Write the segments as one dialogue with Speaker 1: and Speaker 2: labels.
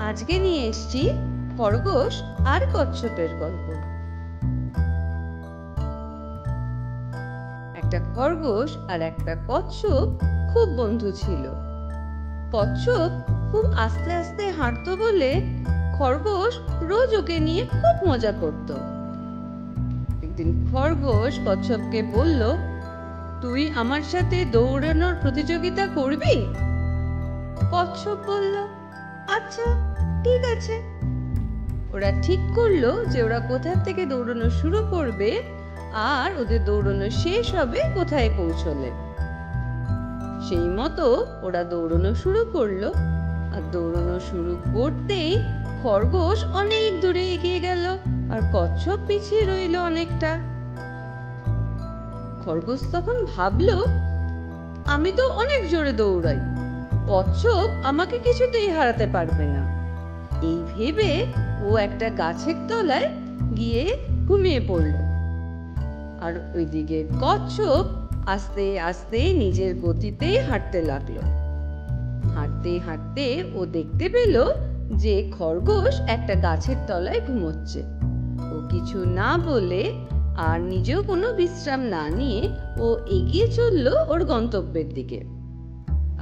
Speaker 1: আজকে নিয়ে এসেছি খরগোশ আর কচ্ছপের গল্প। একটা খরগোশ আর একটা কচ্ছপ খুব বন্ধু ছিল। কচ্ছপ খুব আস্তে আস্তে হাঁটতো বলে খরগোশ রোজ ওকে নিয়ে খুব মজা করত। একদিন খরগোশ কচ্ছপকে বলল, তুই আমার সাথে দৌড়ানোর প্রতিযোগিতা করবি? কচ্ছপ বলল, আচ্ছা ঠিক আছে। ওরা ঠিক করলো যে ওরা কোথা থেকে দৌড়ানো শুরু করবে আর ওদের দৌড়ানো শেষ হবে কোথায় পৌঁছলে। সেই মতো ওরা দৌড়ানো শুরু করলো। আর দৌড়ানো শুরু করতেই খরগোশ অনেক দূরে এগিয়ে গেল আর কচ্ছপ পিছিয়ে রইল অনেকটা। খরগোশ তখন ভাবলো, আমি তো অনেক জোরে দৌড়াই, কচ্ছপ আমাকে কিছুতেই হারাতে পারবে না। এই ভেবে ও একটা গাছের তলায় গিয়ে ঘুমিয়ে পড়ল। আর ওইদিকে কচ্ছপ আস্তে আস্তে নিজের গতিতে হাঁটতে লাগলো। হাঁটতে হাঁটতে ও দেখতে পেল যে খরগোশ একটা গাছের তলায় ঘুমোচ্ছে। ও কিছু না বলে আর নিজেও কোনো বিশ্রাম না নিয়ে ও এগিয়ে চলল ওর গন্তব্যের দিকে।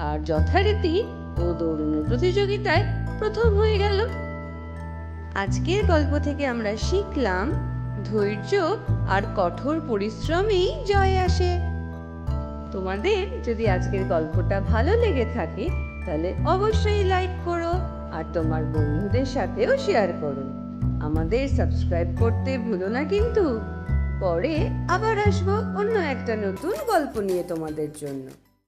Speaker 1: আর যথারীতি ও দৌড়ানোর প্রতিযোগিতায় প্রথম হয়ে গেল। আজকের গল্প থেকে আমরা শিখলাম, ধৈর্য আর কঠোর পরিশ্রমেই জয় আসে। তোমাদের যদি আজকের গল্পটা ভালো লেগে থাকে তাহলে অবশ্যই লাইক করো আর তোমার বন্ধুদের সাথেও শেয়ার করো। আমাদের সাবস্ক্রাইব করতে ভুলো না কিন্তু। পরে আবার আসবো অন্য একটা নতুন গল্প নিয়ে তোমাদের জন্য।